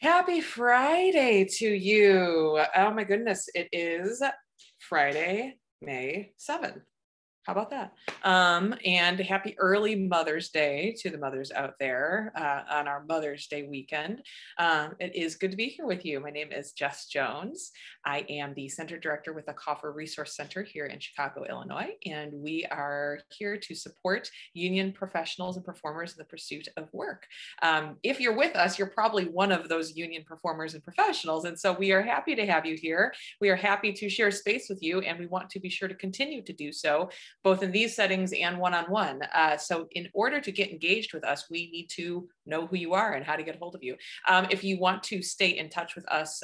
Happy Friday to you. Oh my goodness, it is Friday, May 7th. How about that? And happy early Mother's Day to the mothers out there on our Mother's Day weekend. It is good to be here with you. My name is Jess Jones. I am the Center Director with the Kaufer Resource Center here in Chicago, Illinois, and we are here to support union professionals and performers in the pursuit of work. If you're with us, you're probably one of those union performers and professionals, and so we are happy to have you here. We are happy to share space with you, and we want to be sure to continue to do so, both in these settings and one-on-one. So in order to get engaged with us, we need to know who you are and how to get a hold of you. If you want to stay in touch with us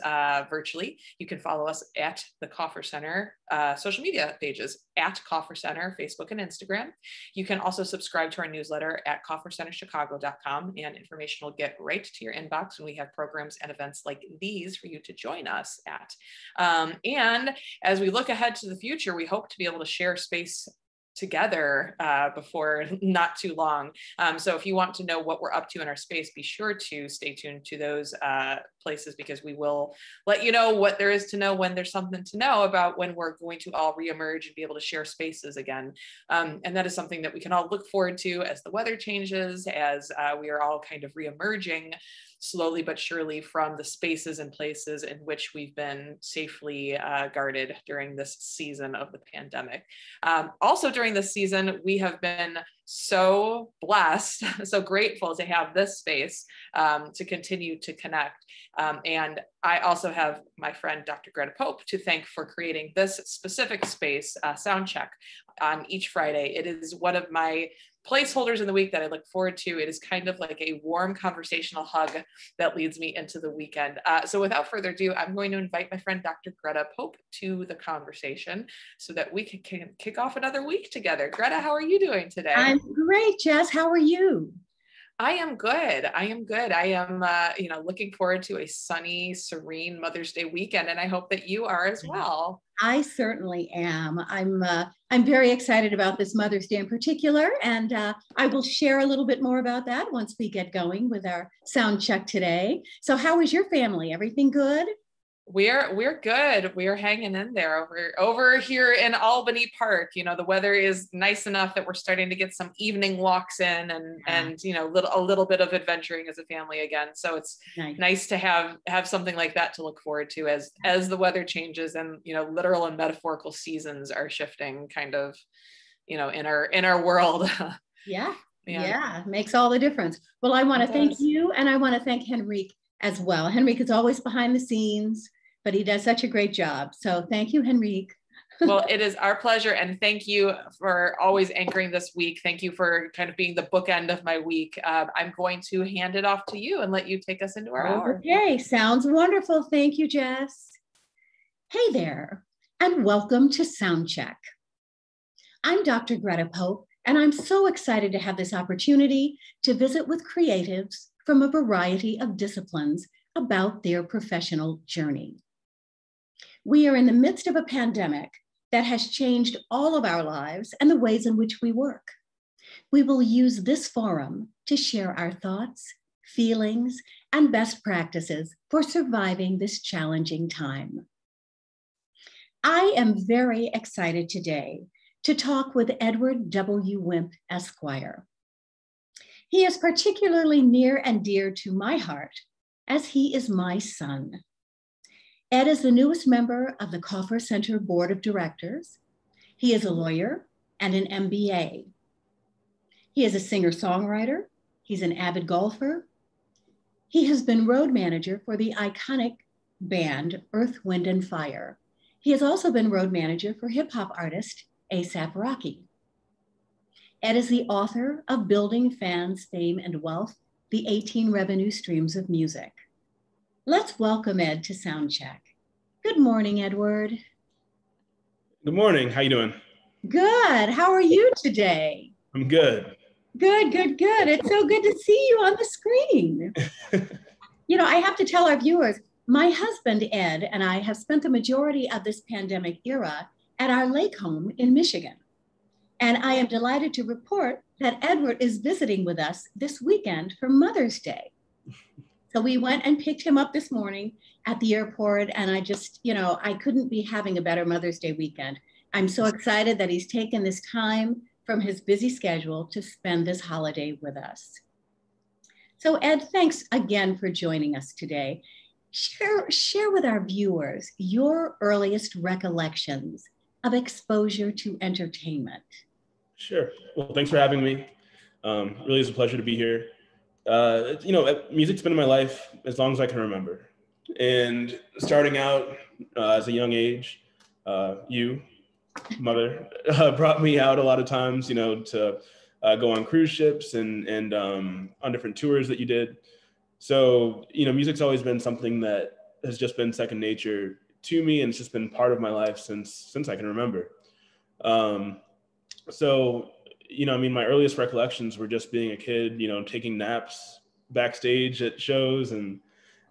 virtually, you can follow us at the Kaufer Center social media pages, at Kaufer Center, Facebook and Instagram. You can also subscribe to our newsletter at kaufercenterchicago.com, and information will get right to your inbox when we have programs and events like these for you to join us at. And as we look ahead to the future, we hope to be able to share space together before not too long. So if you want to know what we're up to in our space, be sure to stay tuned to those places, because we will let you know what there is to know when there's something to know about when we're going to all reemerge and be able to share spaces again. And that is something that we can all look forward to as the weather changes, as we are all kind of reemerging slowly but surely from the spaces and places in which we've been safely guarded during this season of the pandemic. Also during this season, we have been so blessed, so grateful to have this space to continue to connect. And I also have my friend, Dr. Greta Pope, to thank for creating this specific space, Soundcheck, on each Friday. It is one of my placeholders in the week that I look forward to. It is kind of like a warm conversational hug that leads me into the weekend. So without further ado, I'm going to invite my friend, Dr. Greta Pope, to the conversation so that we can kick off another week together. Greta, how are you doing today? I'm great, Jess. How are you? I am good. I am good. I am, looking forward to a sunny, serene Mother's Day weekend, and I hope that you are as well. I certainly am. I'm very excited about this Mother's Day in particular, and I will share a little bit more about that once we get going with our sound check today. So, how is your family? Everything good? We're good. We're hanging in there over here in Albany Park. You know, the weather is nice enough that we're starting to get some evening walks in and a little bit of adventuring as a family again. So it's nice to have something like that to look forward to as the weather changes and literal and metaphorical seasons are shifting kind of in our world. Yeah, makes all the difference. Well, I want to thank you, and I want to thank Henrique as well. Henrique is always behind the scenes, but he does such a great job. So thank you, Henrique. Well, it is our pleasure. And thank you for always anchoring this week. Thank you for kind of being the bookend of my week. I'm going to hand it off to you and let you take us into our hour. Okay, sounds wonderful. Thank you, Jess. Hey there, and welcome to Soundcheck. I'm Dr. Greta Pope, and I'm so excited to have this opportunity to visit with creatives from a variety of disciplines about their professional journey. We are in the midst of a pandemic that has changed all of our lives and the ways in which we work. We will use this forum to share our thoughts, feelings, and best practices for surviving this challenging time. I am very excited today to talk with Edward W. Wimp, Esquire. He is particularly near and dear to my heart, as he is my son. Ed is the newest member of the Kaufer Center Board of Directors. He is a lawyer and an MBA. He is a singer-songwriter. He's an avid golfer. He has been road manager for the iconic band Earth, Wind, and Fire. He has also been road manager for hip-hop artist A$AP Rocky. Ed is the author of Building Fans, Fame, and Wealth, the 18 Revenue Streams of Music. Let's welcome Ed to Soundcheck. Good morning, Edward. Good morning. How you doing? Good. How are you today? I'm good. Good. It's so good to see you on the screen. I have to tell our viewers, my husband, Ed, and I have spent the majority of this pandemic era at our lake home in Michigan. And I am delighted to report that Edward is visiting with us this weekend for Mother's Day. So we went and picked him up this morning at the airport. And I just, I couldn't be having a better Mother's Day weekend. I'm so excited that he's taken this time from his busy schedule to spend this holiday with us. So Ed, thanks again for joining us today. Share with our viewers your earliest recollections of exposure to entertainment. Sure. Well, thanks for having me. Really is a pleasure to be here. Music's been in my life as long as I can remember. And starting out as a young age, you, mother, brought me out a lot of times, to go on cruise ships and on different tours that you did. So, music's always been something that has just been second nature to me, and it's just been part of my life since I can remember. My earliest recollections were just being a kid, taking naps backstage at shows, and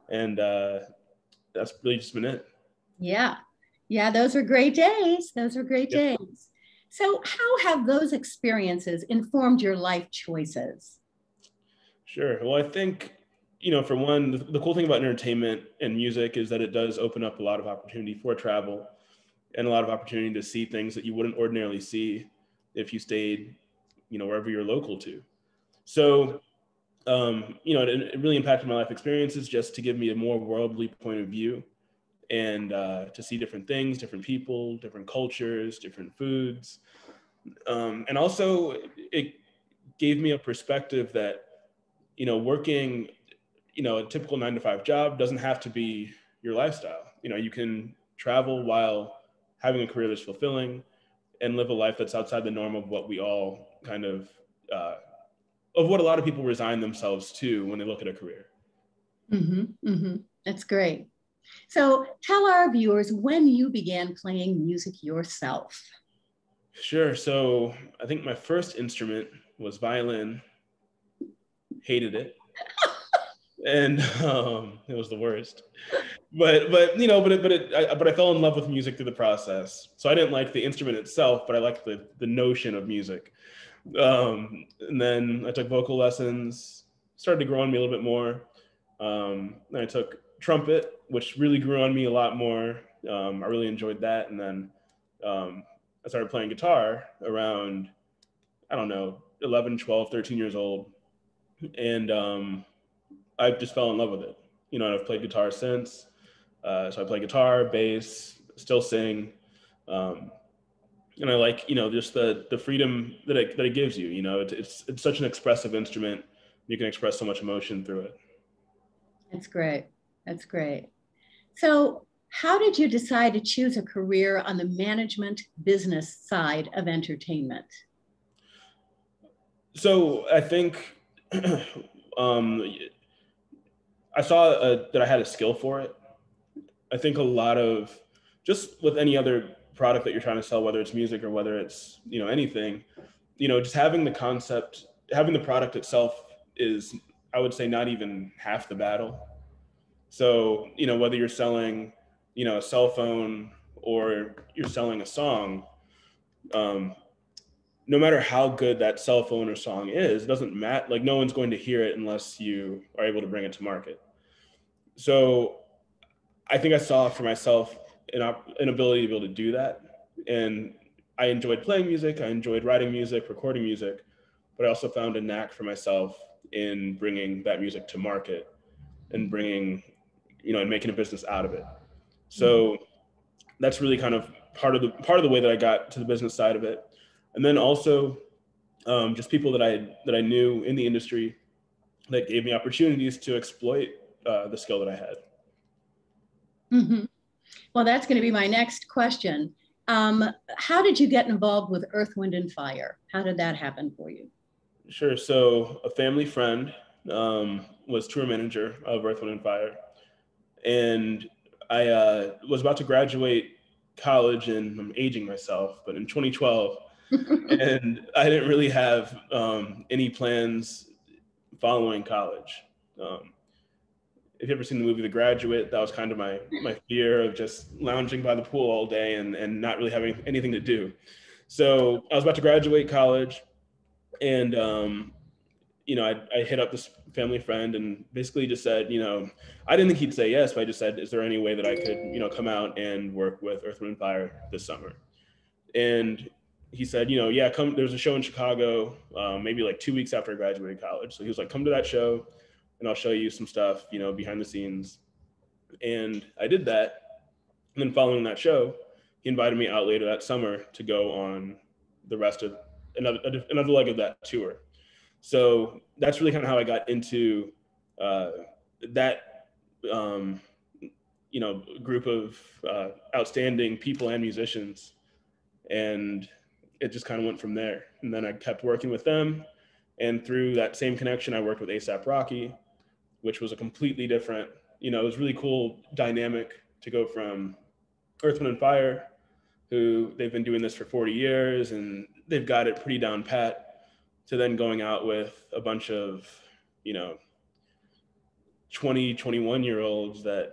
that's really just been it. Yeah. Yeah, those were great days. Yep. Days. So how have those experiences informed your life choices? Sure. Well, I think, for one, the cool thing about entertainment and music is that it does open up a lot of opportunity for travel and a lot of opportunity to see things that you wouldn't ordinarily see if you stayed, wherever you're local to. So, it really impacted my life experiences just to give me a more worldly point of view and to see different things, different people, different cultures, different foods. And also it gave me a perspective that, working, a typical 9-to-5 job doesn't have to be your lifestyle. You can travel while having a career that's fulfilling and live a life that's outside the norm of what we all kind of what a lot of people resign themselves to when they look at a career. Mm-hmm, mm-hmm. That's great. So tell our viewers when you began playing music yourself. Sure. So I think my first instrument was violin. Hated it. And it was the worst. But I fell in love with music through the process. So I didn't like the instrument itself, but I liked the notion of music. And then I took vocal lessons, started to grow on me a little bit more. Then I took trumpet, which really grew on me a lot more. I really enjoyed that. And then I started playing guitar around, 11, 12, 13 years old. And I just fell in love with it. And I've played guitar since. So I play guitar, bass, still sing. And I like, just the freedom that it gives you. It's such an expressive instrument. You can express so much emotion through it. That's great. That's great. So how did you decide to choose a career on the management business side of entertainment? So I think I saw that I had a skill for it. I think a lot of, just with any other product that you're trying to sell, whether it's music or whether it's, anything, just having the concept, having the product itself is, I would say, not even half the battle. So, whether you're selling, a cell phone or you're selling a song, no matter how good that cell phone or song is, it doesn't matter. Like, no one's going to hear it unless you are able to bring it to market. So I think I saw for myself an ability to be able to do that. And I enjoyed playing music. I enjoyed writing music, recording music, but I also found a knack for myself in bringing that music to market and bringing, and making a business out of it. So that's really kind of part of the way that I got to the business side of it. And then also just people that I knew in the industry that gave me opportunities to exploit the skill that I had. Mm-hmm. Well, that's going to be my next question. How did you get involved with Earth, Wind, and Fire? How did that happen for you? Sure. So a family friend was tour manager of Earth, Wind, and Fire. And I was about to graduate college, and I'm aging myself, but in 2012, and I didn't really have any plans following college. If you've ever seen the movie The Graduate, that was kind of my fear of just lounging by the pool all day and not really having anything to do. So I was about to graduate college, and I hit up this family friend and basically just said, I didn't think he'd say yes, but I just said, is there any way that I could, come out and work with Earth, Wind & Fire this summer? And he said, yeah, come, there's a show in Chicago, maybe like 2 weeks after I graduated college. So he was like, come to that show and I'll show you some stuff, behind the scenes. And I did that. And then following that show, he invited me out later that summer to go on the rest of another leg of that tour. So that's really kind of how I got into that, group of outstanding people and musicians. And it just kind of went from there. And then I kept working with them. And through that same connection, I worked with A$AP Rocky, which was a completely different, it was really cool dynamic to go from Earth, Wind & Fire, who they've been doing this for 40 years and they've got it pretty down pat, to then going out with a bunch of, 20, 21-year-olds that,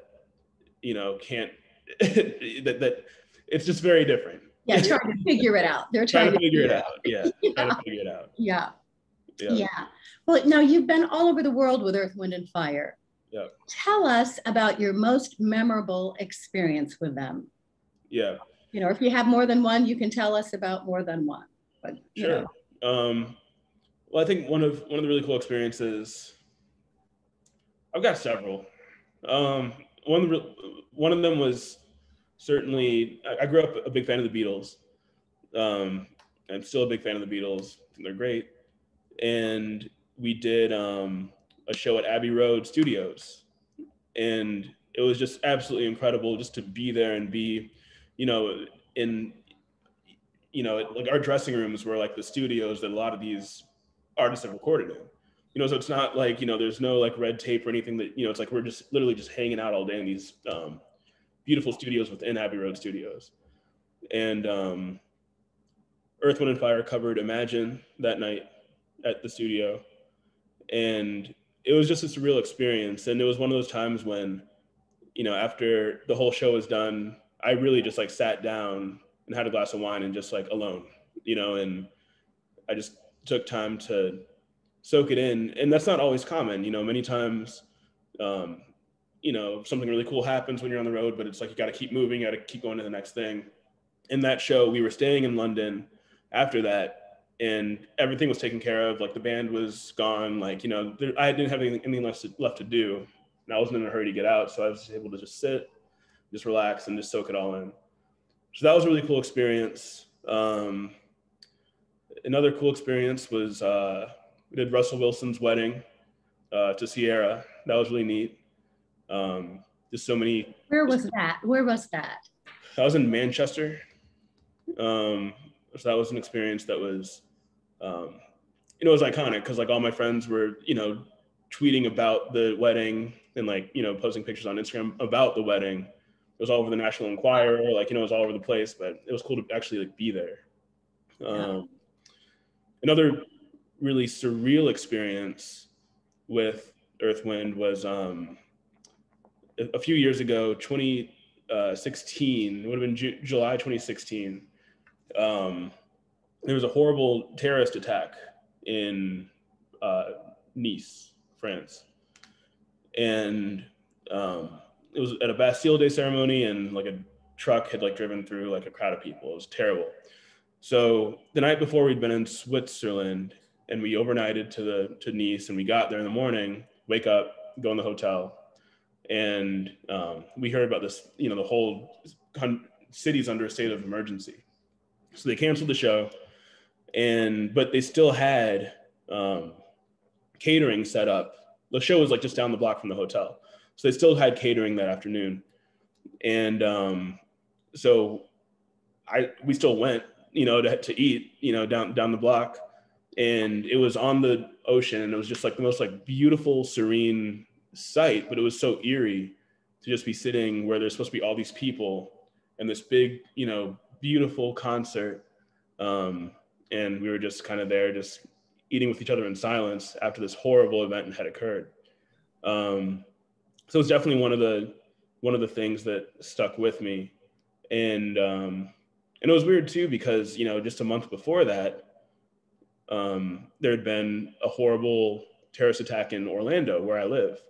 can't, that it's just very different. Yeah, trying to figure it out. They're trying to figure it out. Yeah, trying to figure it out. Yeah. Well, now you've been all over the world with Earth, Wind & Fire. Yeah. Tell us about your most memorable experience with them. Yeah. If you have more than one, you can tell us about more than one. But, sure. Well, I think one of the really cool experiences, I've got several. One of them was certainly, I grew up a big fan of the Beatles. I'm still a big fan of the Beatles. They're great. And we did a show at Abbey Road Studios. And it was just absolutely incredible just to be there and be, in, like our dressing rooms were like the studios that a lot of these artists have recorded in. So it's not like, there's no like red tape or anything that, it's like we're just literally just hanging out all day in these beautiful studios within Abbey Road Studios. And Earth, Wind & Fire covered Imagine that night at the studio. And it was just a surreal experience. And it was one of those times when, after the whole show was done, I really just like sat down and had a glass of wine and just like alone, and I just took time to soak it in. And that's not always common, many times, something really cool happens when you're on the road, but it's like, you got to keep moving, you got to keep going to the next thing. In that show, we were staying in London after that, and everything was taken care of. Like the band was gone, like, I didn't have anything left to do, and I wasn't in a hurry to get out. So I was able to just sit, just relax, and just soak it all in. So that was a really cool experience. Another cool experience was we did Russell Wilson's wedding to Sierra. That was really neat. Just so many. Where was that? I was in Manchester. So that was an experience that was, it was iconic because like all my friends were, tweeting about the wedding and like, posting pictures on Instagram about the wedding. It was all over the National Enquirer, like, it was all over the place, but it was cool to actually like be there. Another really surreal experience with Earth, Wind was a few years ago, 2016, it would have been July 2016. There was a horrible terrorist attack in Nice, France. And it was at a Bastille Day ceremony, and like a truck had like driven through like a crowd of people. It was terrible. So the night before, we'd been in Switzerland, and we overnighted to Nice, and we got there in the morning, wake up, go in the hotel, and we heard about this, the whole city's under a state of emergency. So they canceled the show, but they still had catering set up. The show was like just down the block from the hotel. So they still had catering that afternoon. And so we still went, to eat, down the block. And it was on the ocean, and it was just like the most like beautiful, serene sight, but it was so eerie to just be sitting where there's supposed to be all these people and this big, beautiful concert. And we were just kind of there, just eating with each other in silence after this horrible event had occurred. So it's definitely one of the things that stuck with me. And it was weird too, because, just a month before that, there had been a horrible terrorist attack in Orlando, where I live.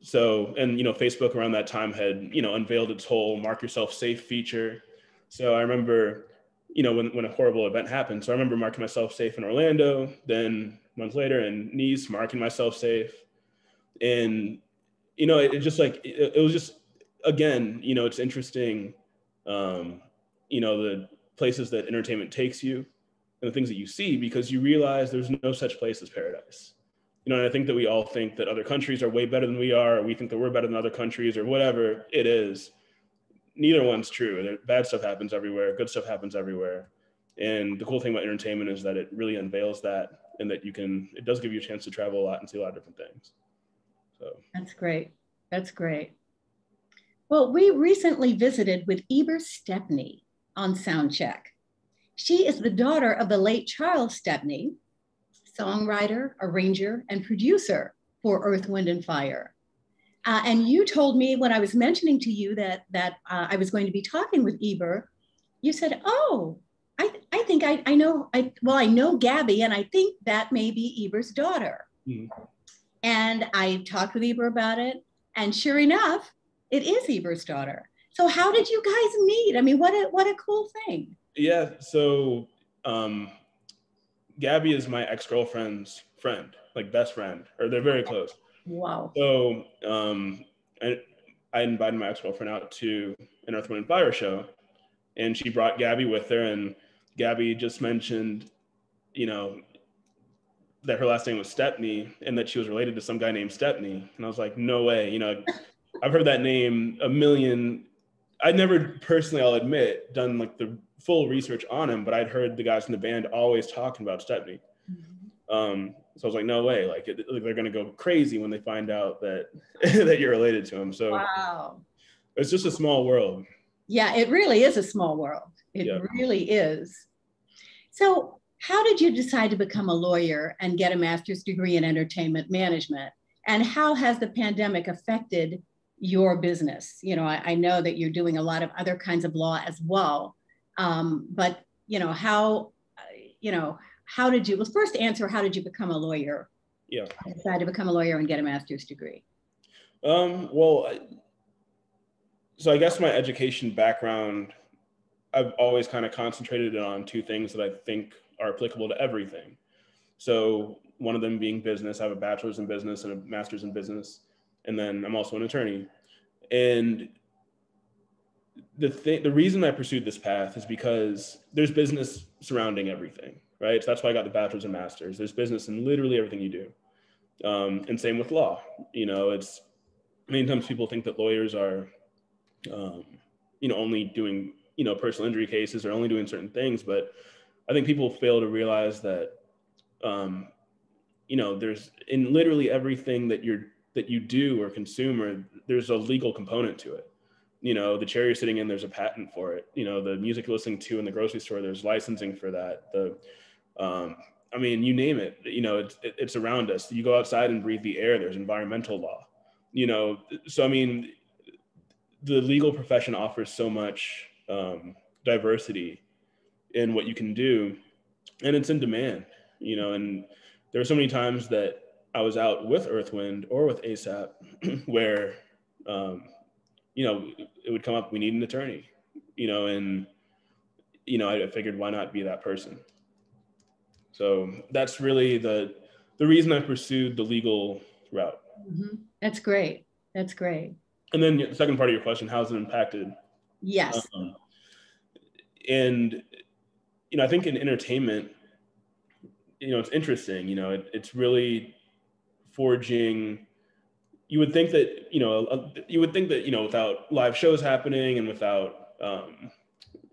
So, and, Facebook around that time had, unveiled its whole mark yourself safe feature. So I remember, when a horrible event happened. So I remember marking myself safe in Orlando, then a month later in Nice, marking myself safe. And, it just like, it was just, again, it's interesting, the places that entertainment takes you and the things that you see, because you realize there's no such place as paradise. And I think that we all think that other countries are way better than we are, or we think that we're better than other countries, or whatever it is. Neither one's true. Bad stuff happens everywhere. Good stuff happens everywhere. And the cool thing about entertainment is that it really unveils that, and that it does give you a chance to travel a lot and see a lot of different things. So that's great. That's great. Well, we recently visited with Eber Stepney on Soundcheck. She is the daughter of the late Charles Stepney, songwriter, arranger, and producer for Earth, Wind, and Fire. And you told me when I was mentioning to you that I was going to be talking with Eber, you said, "Oh, I think I know. I know Gabby, and I think that may be Eber's daughter." Mm-hmm. And I talked with Eber about it, and sure enough, it is Eber's daughter. So how did you guys meet? I mean, what a cool thing. Yeah. So Gabby is my ex-girlfriend's friend, like best friend, or they're very close. Wow. So I invited my ex-girlfriend out to an Earth, Wind, and Fire show, and she brought Gabby with her, and Gabby just mentioned, that her last name was Stepney and that she was related to some guy named Stepney. And I was like, no way. I've heard that name a million. I'd never personally, I'll admit, done like the full research on him, but I'd heard the guys in the band always talking about Stepney. Mm-hmm. So I was like, no way. Like they're going to go crazy when they find out that that you're related to him. So wow. It's just a small world. Yeah, it really is a small world. It really is. So how did you decide to become a lawyer and get a master's degree in entertainment management? And how has the pandemic affected your business? I know that you're doing a lot of other kinds of law as well. But, how did you, well, first answer, how did you become a lawyer? Yeah. Decide to become a lawyer and get a master's degree? So I guess my education background, I've always kind of concentrated on two things that I think are applicable to everything. So one of them being business. I have a bachelor's in business and a master's in business. And then I'm also an attorney. And the reason I pursued this path is because there's business surrounding everything, right? So that's why I got the bachelor's and master's. There's business in literally everything you do. And same with law. It's many times people think that lawyers are, only doing, personal injury cases or only doing certain things. But I think people fail to realize that, there's in literally everything that you do or consume, or there's a legal component to it. The chair you're sitting in, there's a patent for it. The music you're listening to in the grocery store, there's licensing for that. You name it, it's around us. You go outside and breathe the air, there's environmental law, so, the legal profession offers so much diversity in what you can do, and it's in demand, and there are so many times that I was out with Earth, Wind or with ASAP where, it would come up, we need an attorney, and, I figured why not be that person? So that's really the reason I pursued the legal route. Mm-hmm. That's great. That's great. And then the second part of your question, how's it impacted? Yes. And, I think in entertainment, it's interesting, it's really forging. You would think that, without live shows happening and without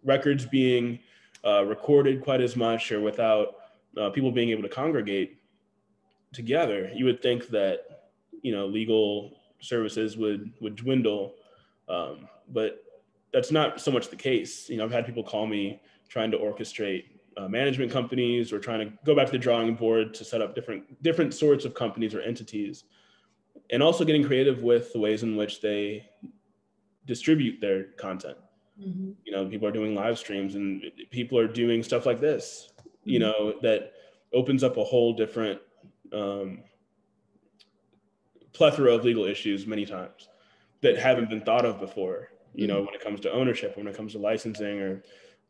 records being recorded quite as much, or without people being able to congregate together, you would think that, legal services would dwindle. But that's not so much the case. I've had people call me trying to orchestrate management companies, or trying to go back to the drawing board to set up different sorts of companies or entities, and also getting creative with the ways in which they distribute their content. Mm-hmm. People are doing live streams, and people are doing stuff like this, mm-hmm. That opens up a whole different plethora of legal issues many times that haven't been thought of before, you know, when it comes to ownership, when it comes to licensing,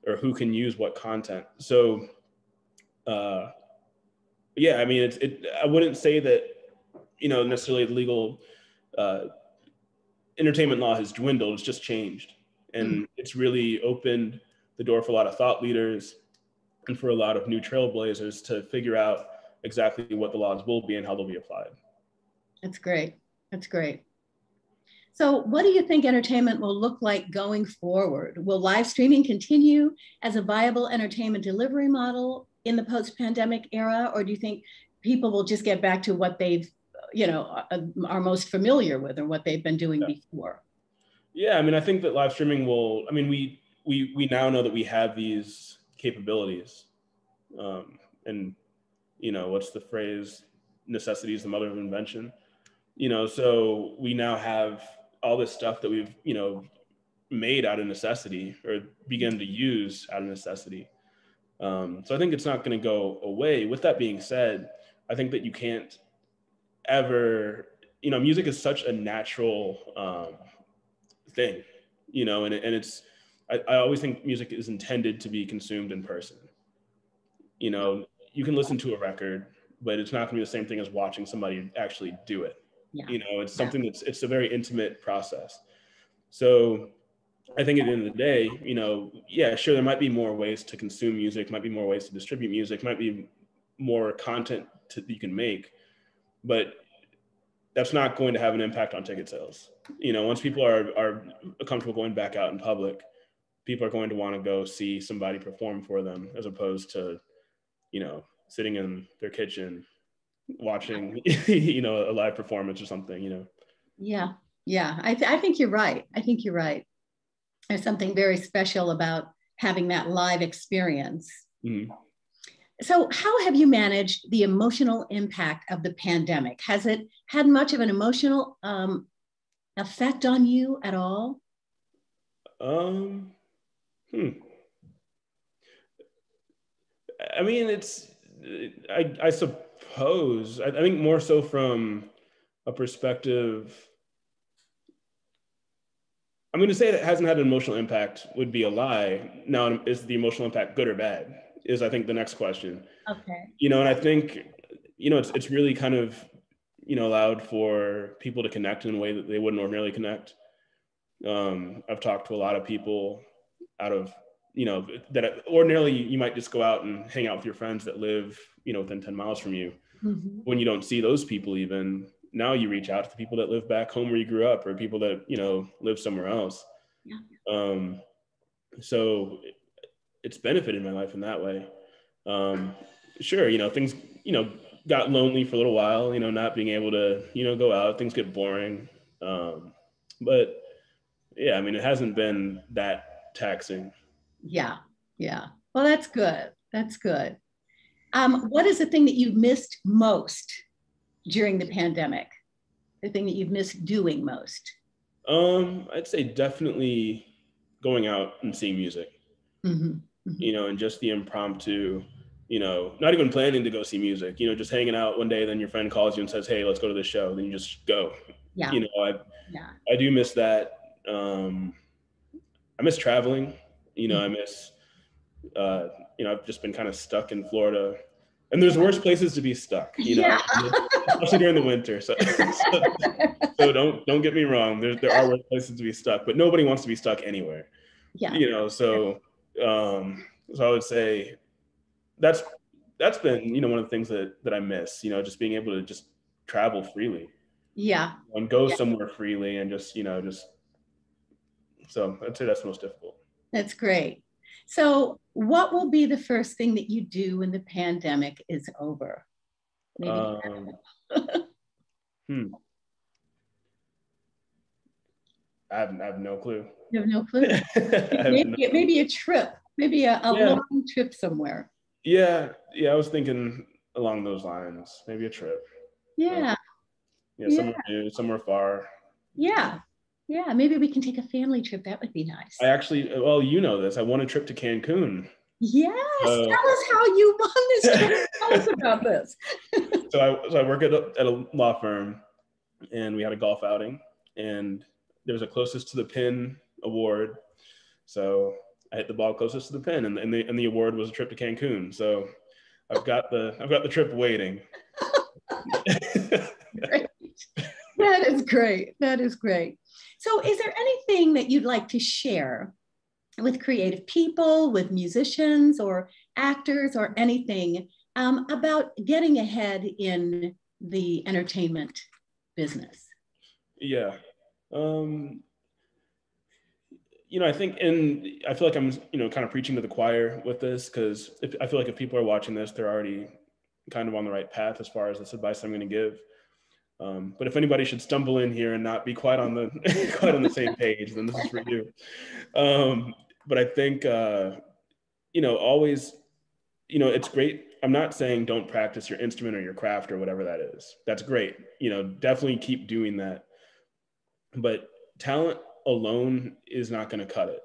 or who can use what content. So, yeah, I mean, I wouldn't say that, you know, necessarily the legal entertainment law has dwindled. It's just changed. And it's really opened the door for a lot of thought leaders and for a lot of new trailblazers to figure out exactly what the laws will be and how they'll be applied. That's great. That's great. So what do you think entertainment will look like going forward? Will live streaming continue as a viable entertainment delivery model in the post-pandemic era? Or do you think people will just get back to what they've, you know, are most familiar with, or what they've been doing before? Yeah, I mean, I think that live streaming will, I mean, we now know that we have these capabilities. And, you know, what's the phrase? Necessity is the mother of invention. You know, so we now have all this stuff that we've, you know, made out of necessity, or begun to use out of necessity. So I think it's not going to go away. With that being said, I think that you can't ever, you know, music is such a natural thing, you know, and it's, I always think music is intended to be consumed in person. You know, you can listen to a record, but it's not going to be the same thing as watching somebody actually do it. Yeah. You know, it's something it's a very intimate process. So I think at the end of the day, you know, yeah, sure, there might be more ways to consume music, might be more ways to distribute music, might be more content that you can make, but that's not going to have an impact on ticket sales. You know, once people are comfortable going back out in public, people are going to want to go see somebody perform for them, as opposed to, you know, sitting in their kitchen watching, you know, a live performance or something, you know. Yeah, yeah, I think you're right. I think you're right. There's something very special about having that live experience. Mm-hmm. So how have you managed the emotional impact of the pandemic? Has it had much of an emotional effect on you at all? I mean, I suppose, I think more so from a perspective, I'm going to say that it hasn't had an emotional impact would be a lie. Now, is the emotional impact good or bad? Is, I think, the next question. Okay. You know, and I think, you know, it's really kind of, you know, allowed for people to connect in a way that they wouldn't ordinarily connect. I've talked to a lot of people out of, you know, that ordinarily you might just go out and hang out with your friends that live, you know, within 10 miles from you. Mm-hmm. When you don't see those people, even now you reach out to the people that live back home where you grew up, or people that, you know, live somewhere else. Yeah. So it's benefited my life in that way. Sure, you know, things, you know, got lonely for a little while, you know, not being able to, you know, go out, things get boring. But yeah, I mean, it hasn't been that taxing. Yeah, yeah. Well, that's good. That's good. What is the thing that you've missed most during the pandemic? The thing that you've missed doing most? I'd say definitely going out and seeing music. Mm-hmm. Mm-hmm. You know, and just the impromptu, you know, not even planning to go see music, you know, just hanging out one day, then your friend calls you and says, hey, let's go to this show. Then you just go. Yeah. You know, I do miss that. I miss traveling, you know, I miss, you know, I've just been kind of stuck in Florida, and there's worse places to be stuck, you know, especially during the winter. So don't get me wrong. There are worse places to be stuck, but nobody wants to be stuck anywhere. Yeah. You know, so I would say that's been, you know, one of the things that I miss, you know, just being able to just travel freely. Yeah. And go somewhere freely, and just, you know, so I'd say that's most difficult. That's great. So what will be the first thing that you do when the pandemic is over? Maybe. I have no clue. You have no clue? maybe a trip, maybe a long trip somewhere. Yeah, I was thinking along those lines, maybe a trip. Yeah. Somewhere new, somewhere far. Yeah. Yeah, maybe we can take a family trip. That would be nice. I actually, well, you know this. I won a trip to Cancun. Yes, So, tell us how you won this trip. Tell us about this. so I work at a law firm, and we had a golf outing, and there was a closest to the pin award. So I hit the ball closest to the pin, and the award was a trip to Cancun. So I've got the trip waiting. Great. That is great. That is great. So is there anything that you'd like to share with creative people, with musicians or actors or anything about getting ahead in the entertainment business? Yeah. I think, and I feel like I'm, kind of preaching to the choir with this, because I feel like if people are watching this, they're already kind of on the right path as far as this advice I'm going to give. But if anybody should stumble in here and not be quite on the quite on the same page, then this is for you. But I think, always, it's great. I'm not saying don't practice your instrument or your craft or whatever that is. That's great. Definitely keep doing that. But talent alone is not going to cut it.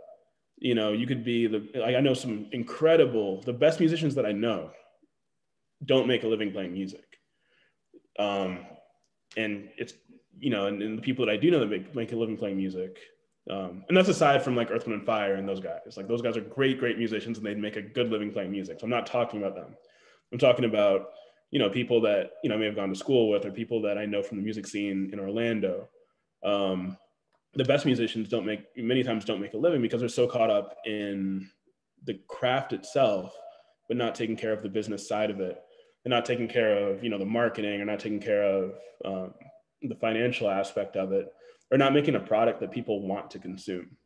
You could be I know some the best musicians that I know don't make a living playing music. And it's, and the people that I do know that make a living playing music. And that's aside from like Earth, Wind & Fire and those guys. Like, those guys are great, great musicians, and they'd make a good living playing music. So I'm not talking about them. I'm talking about, people that, may have gone to school with, or people that I know from the music scene in Orlando. The best musicians many times don't make a living because they're so caught up in the craft itself, but not taking care of the business side of it. They're not taking care of, the marketing, or not taking care of the financial aspect of it, or not making a product that people want to consume.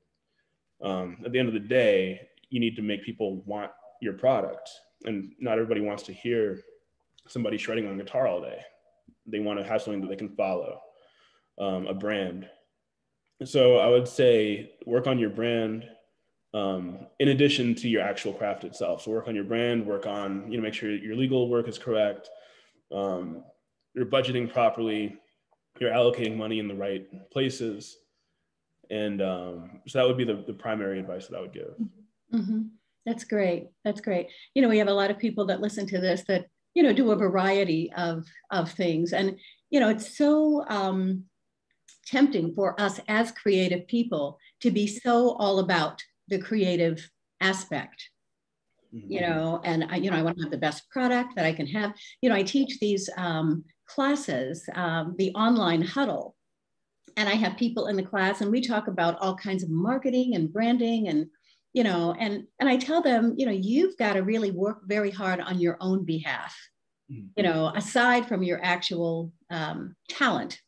At the end of the day, you need to make people want your product. And not everybody wants to hear somebody shredding on guitar all day. They want to have something that they can follow, a brand. So I would say work on your brand, in addition to your actual craft itself. So work on your brand, work on, make sure your legal work is correct, you're budgeting properly, you're allocating money in the right places. And so that would be the primary advice that I would give. Mm-hmm. That's great. That's great. We have a lot of people that listen to this that, do a variety of things. And, it's so tempting for us as creative people to be so all about the creative aspect, and I want to have the best product that I can have. I teach these classes, the online huddle, and I have people in the class, and we talk about all kinds of marketing and branding, and and I tell them, you've got to really work very hard on your own behalf, aside from your actual talent.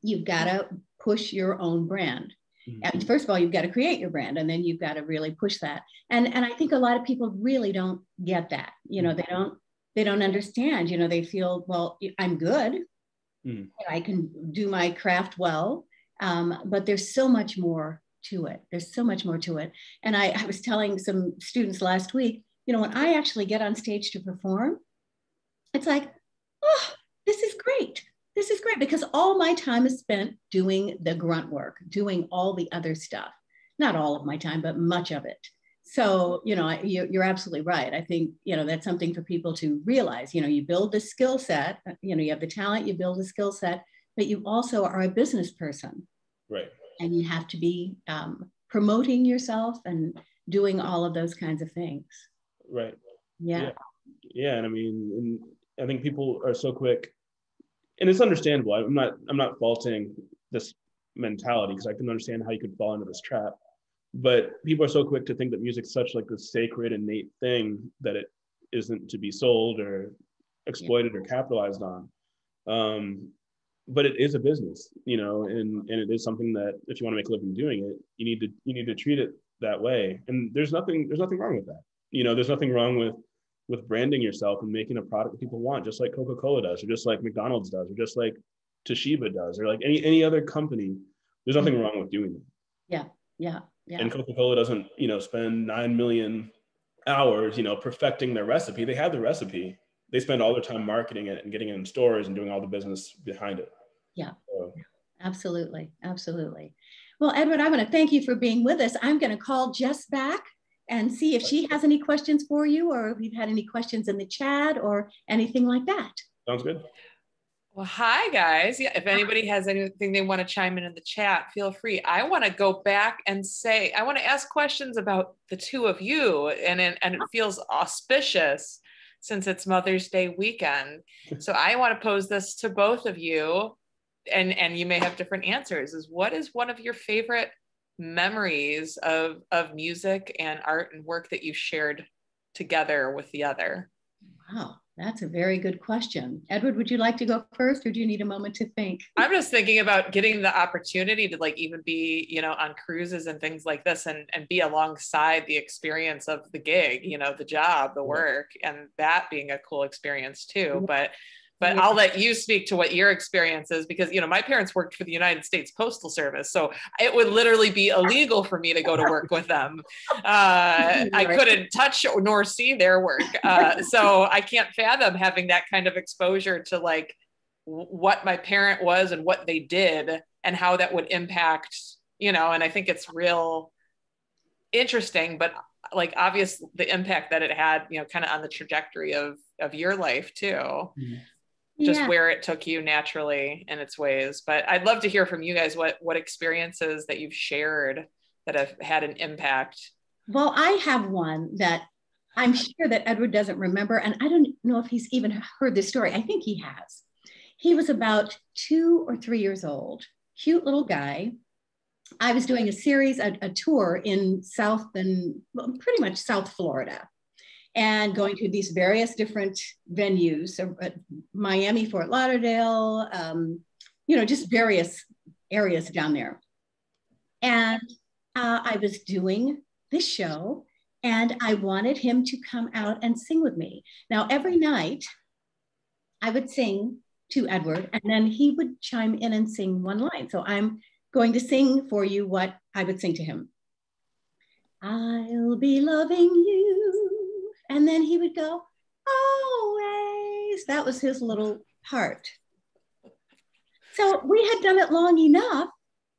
You've got to push your own brand. And first of all, you've got to create your brand, and then you've got to really push that. And I think a lot of people really don't get that. They don't understand. They feel, well, I'm good. I can do my craft well, but there's so much more to it. There's so much more to it. And I was telling some students last week, when I actually get on stage to perform, it's like, oh, this is great. This is great, because all my time is spent doing the grunt work, doing all the other stuff. Not all of my time, but much of it. So, you're absolutely right. I think, that's something for people to realize. You build the skill set, you have the talent, you build a skill set, but you also are a business person. Right. And you have to be promoting yourself and doing all of those kinds of things. Right. Yeah. Yeah. And I think people are so quick, and it's understandable. I'm not faulting this mentality, because I can understand how you could fall into this trap. But people are so quick to think that music's such like this sacred, innate thing that it isn't to be sold or exploited or capitalized on. But it is a business, and it is something that if you want to make a living doing it, you need to treat it that way. And there's nothing wrong with that. There's nothing wrong with branding yourself and making a product that people want, just like Coca-Cola does, or just like McDonald's does, or just like Toshiba does, or like any other company. There's nothing wrong with doing it. Yeah. And Coca-Cola doesn't, spend 9 million hours, perfecting their recipe. They have the recipe. They spend all their time marketing it and getting it in stores and doing all the business behind it. Yeah. Absolutely. Well, Edward, I want to thank you for being with us. I'm going to call Jess back, and see if she has any questions for you, or if we've had any questions in the chat or anything like that. Sounds good. Well, hi guys. Yeah, if anybody has anything they want to chime in the chat, feel free. I want to go back and say, I want to ask questions about the two of you, and it feels auspicious since it's Mother's Day weekend. So I want to pose this to both of you, and you may have different answers. Is what is one of your favorite memories of music and art and work that you shared together with the other? Wow, that's a very good question. Edward, would you like to go first, or do you need a moment to think? I'm just thinking about getting the opportunity to like even be, you know, on cruises and things like this, and be alongside the experience of the gig, you know, the job, the work, and that being a cool experience too. But yeah. I'll let you speak to what your experience is, because, you know, my parents worked for the United States Postal Service. So it would literally be illegal for me to go to work with them. I couldn't touch nor see their work. So I can't fathom having that kind of exposure to like what my parent was and what they did and how that would impact, you know, and I think it's real interesting, but like obvious the impact that it had, you know, kind of on the trajectory of your life too. Mm-hmm. Just where it took you naturally in its ways. But I'd love to hear from you guys what experiences that you've shared that have had an impact. Well, I have one that I'm sure that Edward doesn't remember, and I don't know if he's even heard this story. I think he has. He was about 2 or 3 years old, cute little guy. I was doing a series, a tour in pretty much South Florida, and going to these various different venues, Miami, Fort Lauderdale, you know, just various areas down there. And I was doing this show, and I wanted him to come out and sing with me. Now, every night I would sing to Edward, and then he would chime in and sing one line. So I'm going to sing for you what I would sing to him. I'll be loving you. And then he would go, always. That was his little part. So we had done it long enough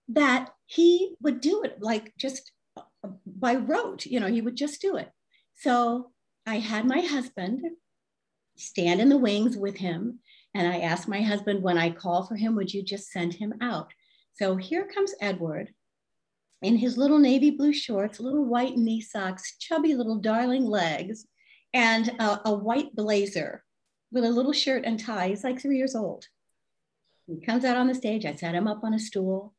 that he would do it like just by rote, you know, he would just do it. So I had my husband stand in the wings with him. And I asked my husband, when I call for him, would you just send him out? So here comes Edward in his little navy blue shorts, little white knee socks, chubby little darling legs, and a white blazer with a little shirt and tie. He's like 3 years old. He comes out on the stage. I sat him up on a stool,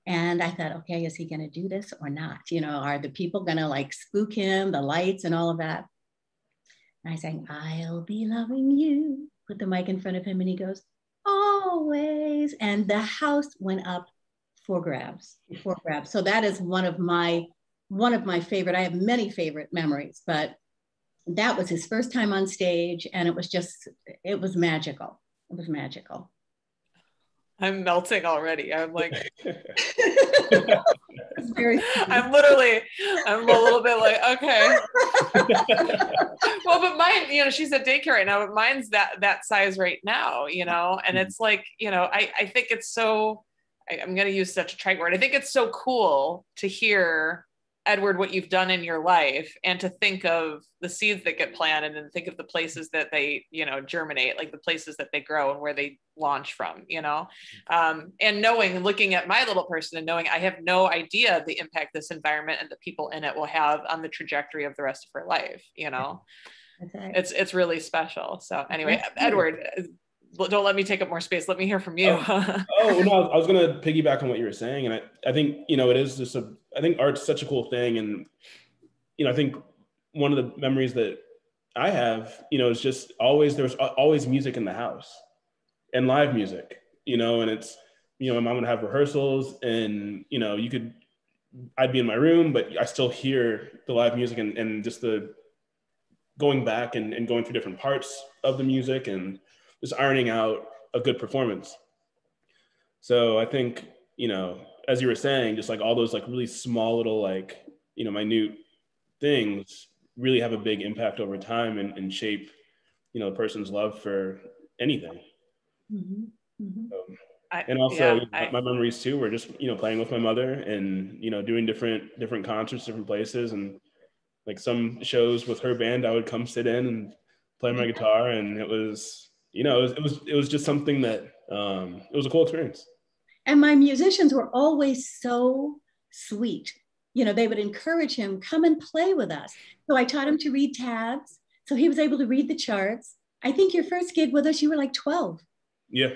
and I thought, okay, is he going to do this or not? You know, are the people going to like spook him, the lights and all of that? And I sang, I'll be loving you. Put the mic in front of him, and he goes, always. And the house went up for grabs. So that is one of my favorite. I have many favorite memories, but that was his first time on stage, and it was magical. It was magical. I'm melting already. I'm like, I'm a little bit like, okay. Well, but mine, you know, she's at daycare right now, but mine's that size right now, you know, and it's like, you know, I think it's so, I'm going to use such a trite word. I think it's so cool to hear, Edward, what you've done in your life, and to think of the seeds that get planted, and think of the places that they, you know, germinate, like the places that they grow and where they launch from, you know, and looking at my little person and knowing I have no idea the impact this environment and the people in it will have on the trajectory of the rest of her life, you know. Right. It's really special. So anyway, Edward, don't let me take up more space. Let me hear from you. No, I was going to piggyback on what you were saying. And I think, you know, it is just I think art's such a cool thing. And, you know, I think one of the memories that I have, you know, is just there's always music in the house, and live music, you know, and it's, you know, my mom would have rehearsals, and, you know, I'd be in my room, but I still hear the live music, and just the going back and going through different parts of the music, and just ironing out a good performance. So I think, you know, as you were saying, just like all those like really small little, like, you know, minute things really have a big impact over time, and shape, you know, a person's love for anything. Mm-hmm. Mm-hmm. And also my memories too were just, you know, playing with my mother, and, you know, doing different concerts, different places. And Like some shows with her band, I would come sit in and play my guitar, and it was, you know, it was just something that it was a cool experience. And my musicians were always so sweet. You know, they would encourage him, come and play with us. So I taught him to read tabs. So he was able to read the charts. I think your first gig with us, you were like 12. Yeah.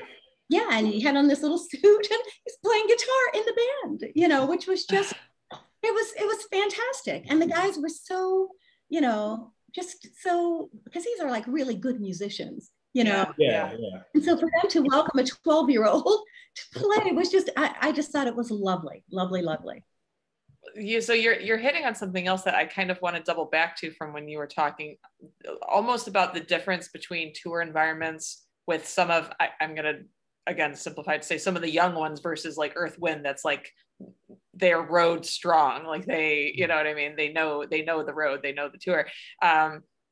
Yeah, and he had on this little suit and he's playing guitar in the band, you know, which was just, it was fantastic. And the guys were so, you know, just so, because these are like really good musicians, you know. Yeah. And so for them to welcome a 12-year-old to play was just, I just thought it was lovely, lovely, lovely. So you're hitting on something else that I kind of want to double back to from when you were talking almost about the difference between tour environments with some of, I'm going to, again, simplify to say some of the young ones versus like Earth Wind. That's like, they're road strong. Like they, you know what I mean? They know the road, they know the tour.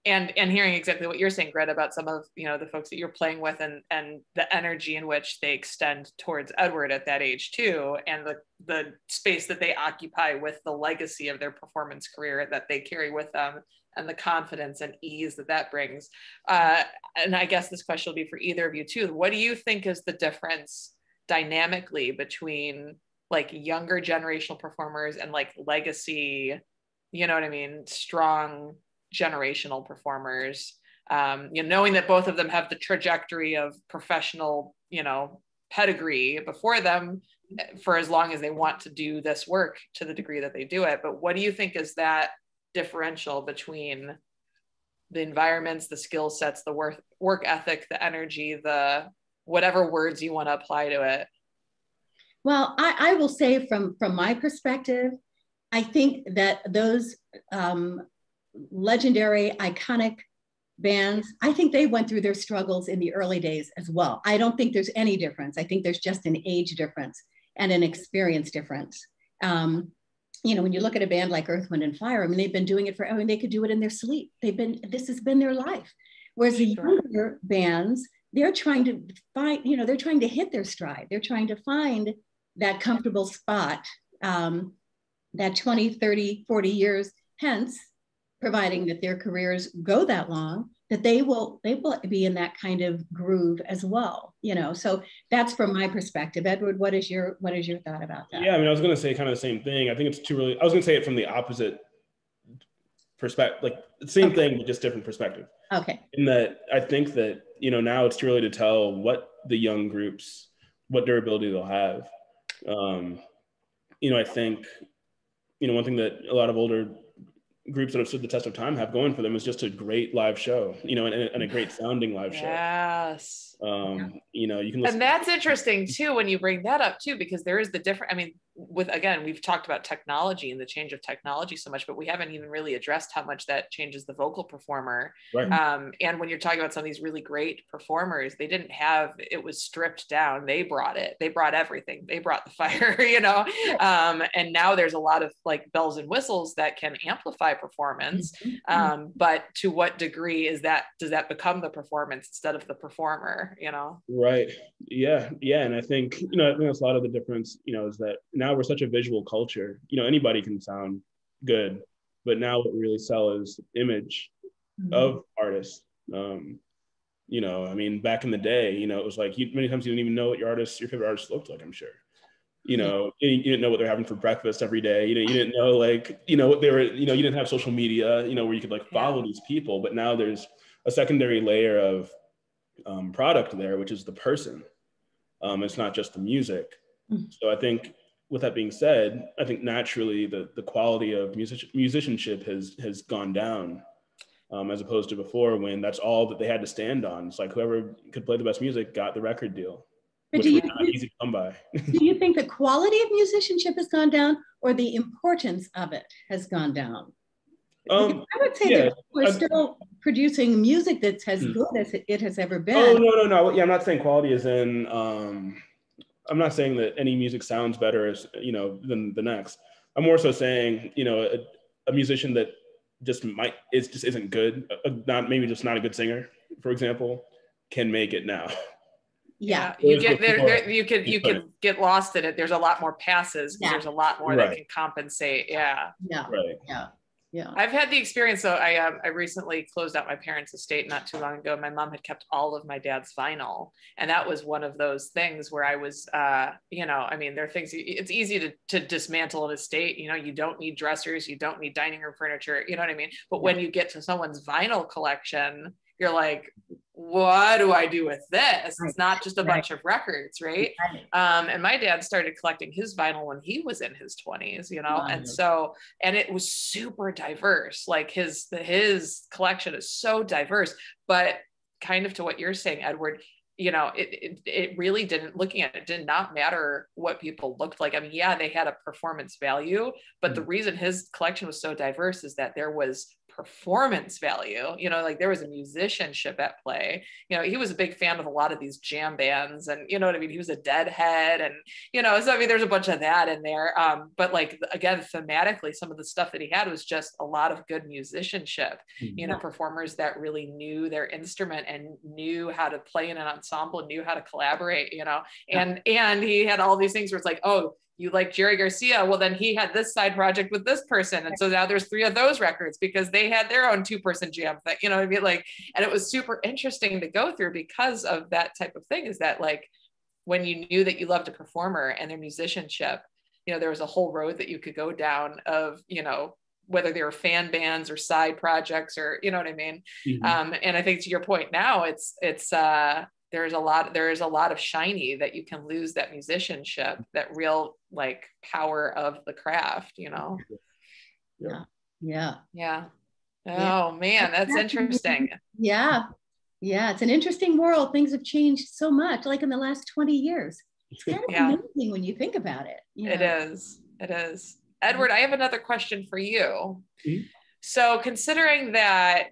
And hearing exactly what you're saying, Greta, about some of, you know, the folks that you're playing with and the energy in which they extend towards Edward at that age too, and the space that they occupy with the legacy of their performance career that they carry with them, and the confidence and ease that brings. And I guess this question will be for either of you too. What do you think is the difference dynamically between like younger generational performers and like legacy, you know what I mean, strong generational performers, you know, knowing that both of them have the trajectory of professional, you know, pedigree before them for as long as they want to do this work to the degree that they do it. But what do you think is that differential between the environments, the skill sets, the work ethic, the energy, the whatever words you want to apply to it? Well, I will say from my perspective, I think that those legendary, iconic bands, I think they went through their struggles in the early days as well. I don't think there's any difference. I think there's just an age difference and an experience difference. You know, when you look at a band like Earth, Wind, and Fire, I mean, they've been doing it for, I mean, they could do it in their sleep. This has been their life. Whereas the younger bands, they're trying to find, you know, they're trying to hit their stride. They're trying to find that comfortable spot, that 20, 30, 40 years hence, providing that their careers go that long, that they will be in that kind of groove as well, you know. So that's from my perspective. Edward, what is your thought about that? Yeah, I mean, I was going to say kind of the same thing. I think it's too early. I was going to say it from the opposite perspective, like the same thing, but just different perspective. Okay. In that, I think that, you know, now it's too early to tell what the young groups, what durability they'll have. You know, I think, you know, one thing that a lot of older groups that have stood the test of time have going for them is just a great live show, you know, and a great sounding live show. Yes. You know, you can listen. And that's interesting too, when you bring that up too, because there is the different, I mean, again, we've talked about technology and the change of technology so much, but we haven't even really addressed how much that changes the vocal performer. Right. And when you're talking about some of these really great performers, they didn't have, it was stripped down. They brought everything. They brought the fire, you know? And now there's a lot of like bells and whistles that can amplify performance. But to what degree does that become the performance instead of the performer, you know? Right. Yeah. And I think, you know, I think that's a lot of the difference, you know, is that now we're such a visual culture, you know, anybody can sound good, but now what we really sell is image of artists. You know, I mean, back in the day, you know, it was like many times you didn't even know what your favorite artist looked like, I'm sure. You know, you didn't know what they're having for breakfast every day. You didn't know, like, you know, what they were, you know, you didn't have social media, you know, where you could like follow these people, but now there's a secondary layer of product there, which is the person. It's not just the music. So I think with that being said, I think naturally the quality of musicianship has gone down, as opposed to before when that's all that they had to stand on. It's like whoever could play the best music got the record deal, which was not easy to come by. Do you think the quality of musicianship has gone down or the importance of it has gone down? I would say that we're still producing music that's as good as it has ever been. Oh, no. Yeah, I'm not saying quality is in, I'm not saying that any music sounds better as, you know, than the next. I'm more so saying, you know, a musician that just isn't good, maybe just not a good singer, for example, can make it now. Yeah, you get there. You could get lost in it. There's a lot more passes. There's a lot more that can compensate. Yeah. Right. Yeah. Yeah. I've had the experience. So I recently closed out my parents' estate not too long ago. My mom had kept all of my dad's vinyl, and that was one of those things where I was, you know, I mean, there are things. It's easy to dismantle an estate. You know, you don't need dressers, you don't need dining room furniture. You know what I mean? But when you get to someone's vinyl collection, you're like, what do I do with this? It's not just a bunch of records, right? And my dad started collecting his vinyl when he was in his 20s, you know, and so, and it was super diverse. Like his collection is so diverse, but kind of to what you're saying, Edward, you know, it really didn't, looking at it, did not matter what people looked like. I mean, yeah, they had a performance value, but the reason his collection was so diverse is that there was performance value, you know, like there was a musicianship at play. You know, he was a big fan of a lot of these jam bands, and you know what I mean, he was a Deadhead, and you know, so I mean there's a bunch of that in there, but like again, thematically, some of the stuff that he had was just a lot of good musicianship, you know, performers that really knew their instrument and knew how to play in an ensemble, knew how to collaborate, you know, and he had all these things where it's like, oh, you like Jerry Garcia, well then he had this side project with this person, and so now there's 3 of those records because they had their own 2-person jam thing, you know what I mean? Like, and it was super interesting to go through because of that type of thing, is that like when you knew that you loved a performer and their musicianship, you know, there was a whole road that you could go down of, you know, whether they were fan bands or side projects or, you know what I mean? And I think to your point now, there's a lot of shiny that you can lose that musicianship, that real like power of the craft, you know? Yeah. Oh man, that's interesting. Yeah. It's an interesting world. Things have changed so much, like in the last 20 years. It's kind of amazing when you think about it. It is. Edward, I have another question for you. So considering that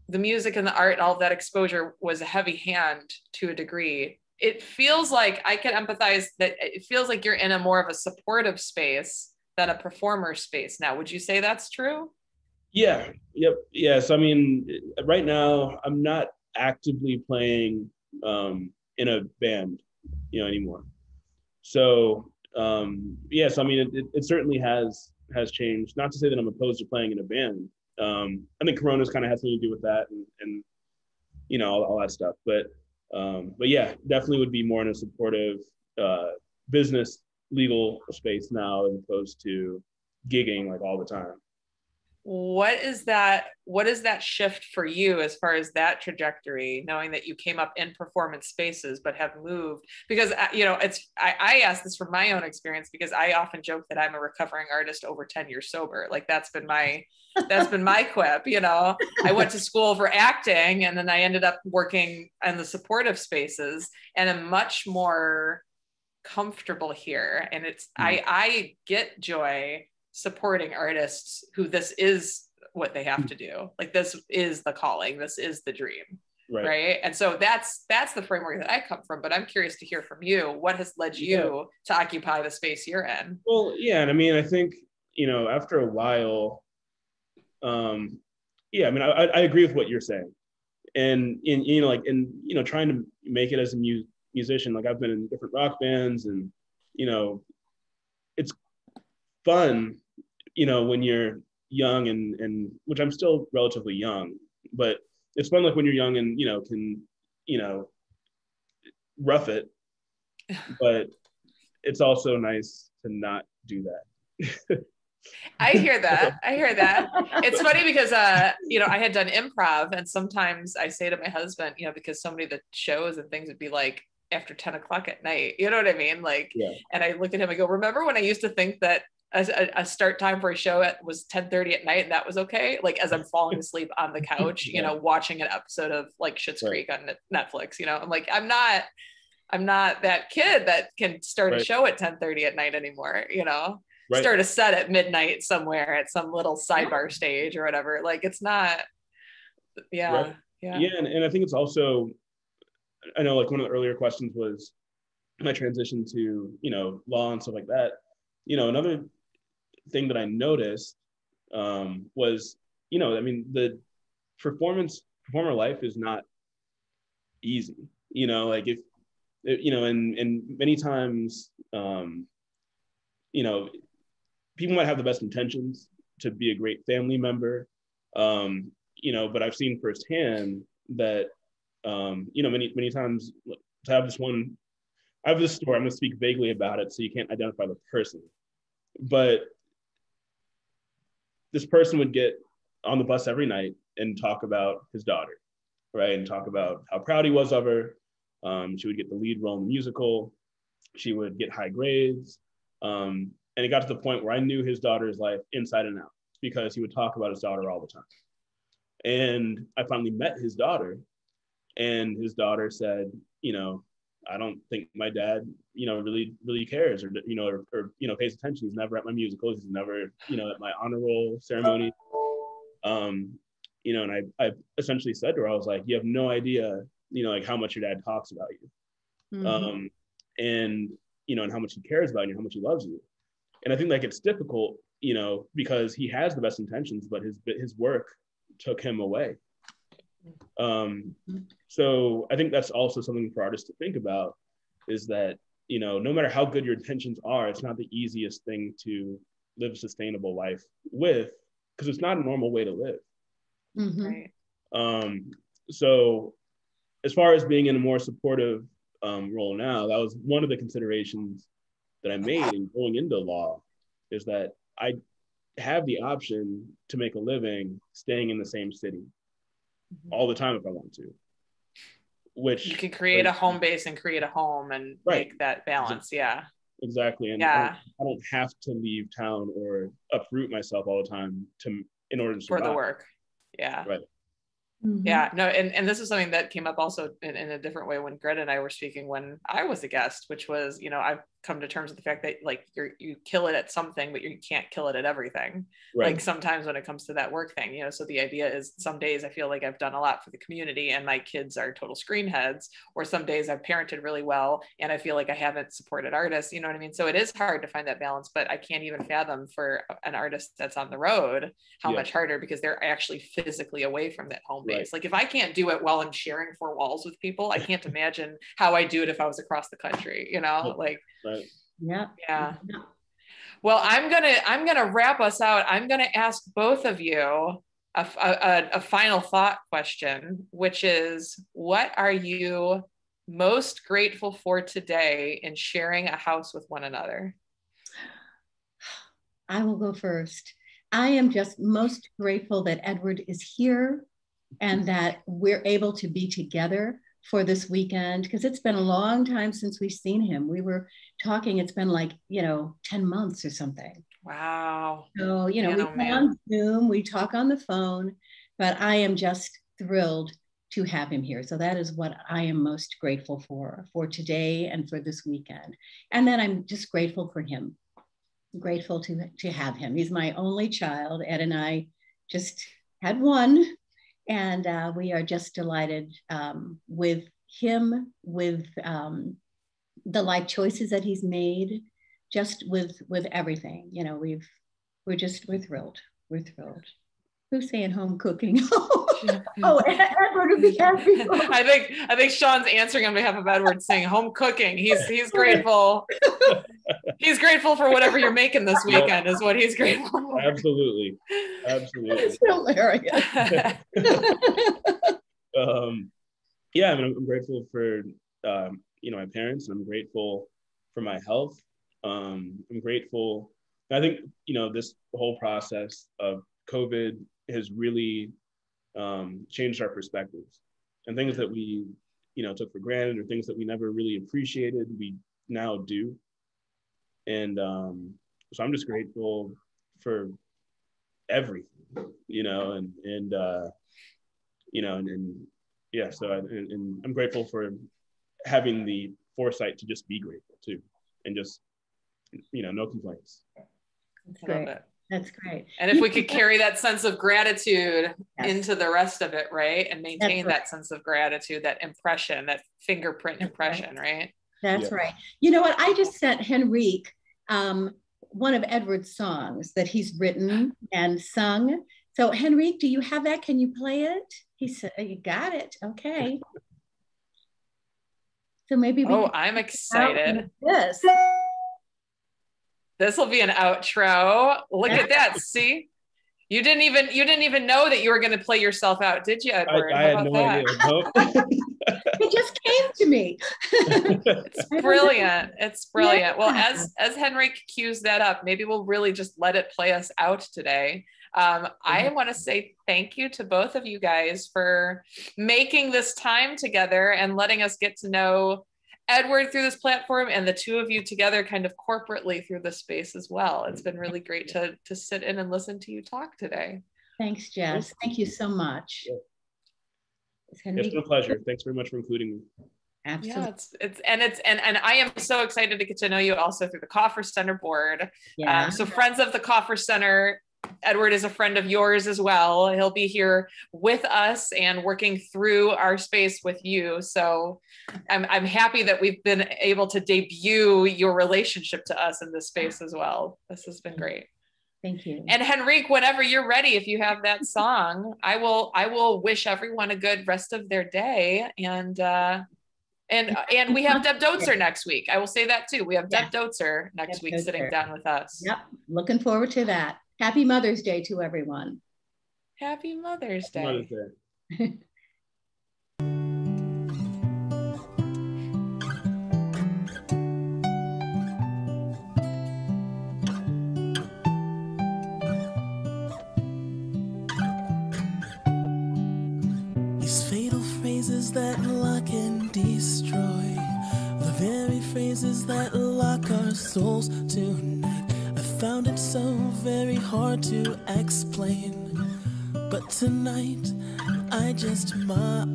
the music and the art and all of that exposure was a heavy hand to a degree, it feels like I can empathize that it feels like you're in a more of a supportive space than a performer space now. Would you say that's true? Yeah. Yep. Yes. I mean, right now I'm not actively playing in a band, you know, anymore. So yes, I mean, it certainly has changed. Not to say that I'm opposed to playing in a band. I think Corona's kind of has something to do with that, and you know, all that stuff. But yeah, definitely would be more in a supportive business legal space now, as opposed to gigging like all the time. What is that shift for you as far as that trajectory, knowing that you came up in performance spaces but have moved? Because you know, I ask this from my own experience, because I often joke that I'm a recovering artist over 10 years sober. Like that's been my quip, you know. I went to school for acting, and then I ended up working in the supportive spaces, and I'm much more comfortable here. And it's I get joy supporting artists who this is what they have to do. Like this is the calling, this is the dream, right? And so that's the framework that I come from. But I'm curious to hear from you, what has led you to occupy the space you're in? Well, yeah, and I mean, I think, you know, after a while, yeah, I mean, I agree with what you're saying, and in, you know, like, in, you know, trying to make it as a musician, like I've been in different rock bands, and you know, it's fun, you know, when you're young, and which I'm still relatively young, but it's fun, like when you're young and, you know, can, you know, rough it, but it's also nice to not do that. I hear that. It's funny because, you know, I had done improv, and sometimes I say to my husband, you know, because so many of the shows and things would be like after 10 o'clock at night, you know what I mean? Like, and I look at him and go, remember when I used to think that a start time for a show was 10:30 at night, and that was okay? Like as I'm falling asleep on the couch, you know, watching an episode of like Schitt's Creek on Netflix, you know, I'm like, I'm not that kid that can start a show at 10:30 at night anymore, you know. Start a set at midnight somewhere at some little sidebar stage or whatever. Like it's not, and I think it's also, I know, like one of the earlier questions was my transition to, you know, law and stuff like that. You know, another thing that I noticed was, you know, I mean, the performer life is not easy, you know, like if, you know, and many times, you know, people might have the best intentions, to be a great family member. But I've seen firsthand that, many times to have this one, I have this story, I'm going to speak vaguely about it so you can't identify the person. But this person would get on the bus every night and talk about his daughter, right? And talk about how proud he was of her. She would get the lead role in the musical. She would get high grades. And it got to the point where I knew his daughter's life inside and out because he would talk about his daughter all the time. And I finally met his daughter, and his daughter said, I don't think my dad, really cares or pays attention. He's never at my musicals. He's never, at my honor roll ceremony. And I essentially said to her, I was like, you have no idea, like how much your dad talks about you. Mm-hmm. And how much he cares about you, how much he loves you. And I think like it's difficult, because he has the best intentions, but his work took him away. So I think that's also something for artists to think about, is that, no matter how good your intentions are, it's not the easiest thing to live a sustainable life with, because it's not a normal way to live. Mm-hmm. Right. So as far as being in a more supportive role now, that was one of the considerations that I made in going into law, is that I have the option to make a living staying in the same city all the time if I want to. Which you can create a home base and create a home and make that balance. Exactly. And I don't have to leave town or uproot myself all the time in order to survive. For the work. Yeah. Right. Mm-hmm. Yeah, no, and this is something that came up also in a different way when Greta and I were speaking when I was a guest, which was, I've come to terms with the fact that like you kill it at something, but you can't kill it at everything. Right. Like sometimes when it comes to that work thing, so the idea is some days I feel like I've done a lot for the community and my kids are total screen heads, or some days I've parented really well and I feel like I haven't supported artists, you know what I mean? So it is hard to find that balance, but I can't even fathom for an artist that's on the road, how much harder, because they're actually physically away from that home base. Right. Like if I can't do it while I'm sharing 4 walls with people, I can't imagine how I do it if I was across the country, like. Right. Yeah. Well, I'm gonna wrap us out. I'm gonna ask both of you a final thought question, which is, what are you most grateful for today in sharing a house with one another? I will go first. I am just most grateful that Edward is here and that we're able to be together for this weekend, because it's been a long time since we've seen him. We were talking, it's been like, 10 months or something. Wow. So, we talk on Zoom, we talk on the phone, but I am just thrilled to have him here. So that is what I am most grateful for today and for this weekend. And then I'm just grateful for him. I'm grateful to have him. He's my only child. Ed and I just had one. And we are just delighted with him, with the life choices that he's made, just with everything. We're thrilled. We're thrilled. Who's saying home cooking? Edward would be happy. I think Sean's answering on behalf of Edward, saying home cooking. He's grateful. He's grateful for whatever you're making this weekend is what he's grateful for. Absolutely. It's hilarious. I'm grateful for my parents, and I'm grateful for my health. I'm grateful. I think this whole process of COVID has really changed our perspectives, and things that we took for granted, or things that we never really appreciated, we now do. And so I'm just grateful for everything, so I'm grateful for having the foresight to just be grateful too, and just no complaints. That's great. That's great. And if we could carry that sense of gratitude into the rest of it, right, and maintain that sense of gratitude, that impression, that fingerprint impression, right? That's right. You know what? I just sent Henrique one of Edward's songs that he's written and sung. So Henrique, do you have that? Can you play it? He said, you got it. Okay. So maybe we I'm excited. This will be an outro. Look at that. See? You didn't even know that you were going to play yourself out, did you, Edward? I had no idea. Nope. It just came to me. It's brilliant. It's brilliant. Yeah. Well, as Henrik cues that up, maybe we'll really just let it play us out today. I want to say thank you to both of you guys for making this time together and letting us get to know Edward through this platform, and the two of you together kind of corporately through this space as well. It's been really great to sit in and listen to you talk today. Thanks, Jess. Thank you so much. Yeah. It's been a pleasure. Thanks very much for including me. Absolutely. Yeah, and I am so excited to get to know you also through the Coffer Center board. Yeah. So friends of the Coffer Center, Edward is a friend of yours as well. He'll be here with us and working through our space with you. So I'm happy that we've been able to debut your relationship to us in this space as well. This has been great. Thank you. And Henrik, whenever you're ready, if you have that song, I will wish everyone a good rest of their day. And we have Deb Dotzer next week. I will say that too. We have Deb Dotzer next week sitting down with us. Yep. Looking forward to that. Happy Mother's Day to everyone. Happy Mother's Day. Mother's Day. These fatal phrases that lock and destroy, the very phrases that lock our souls tonight. I found it so very hard to explain, but tonight I just might.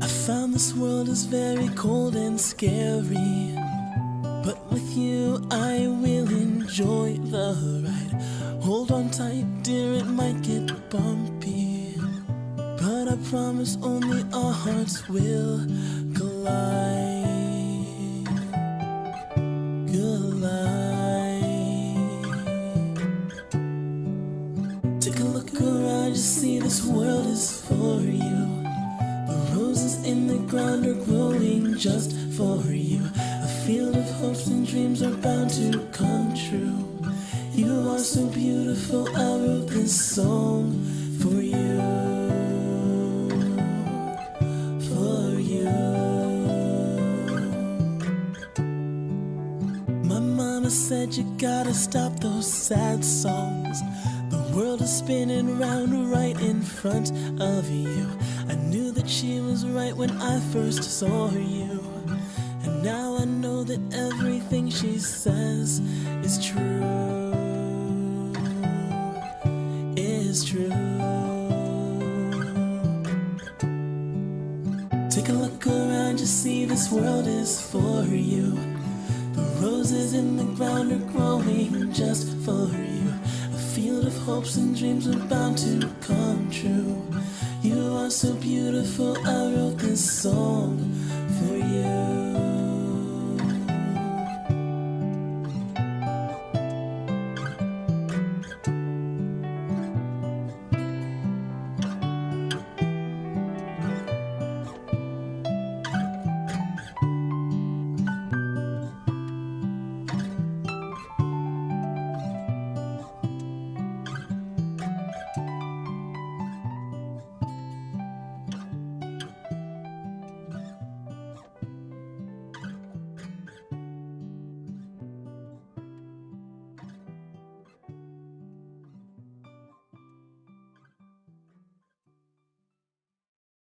I found this world is very cold and scary, but with you I will enjoy the ride. Hold on tight, dear, it might get bumpy, but I promise only our hearts will collide. Take a look around, you see this world is for you. The roses in the ground are growing just for you. A field of hopes and dreams are bound to come true. You are so beautiful, I wrote this song for you. For you. My mama said you gotta stop those sad songs. The world is spinning round right in front of you. I knew that she was right when I first saw you. And now I know that everything she says is true. Is true. Take a look around, you see this world is for you. The roses in the ground are growing just for you. A field of hopes and dreams are bound to come true. You are so beautiful, I wrote this song for you.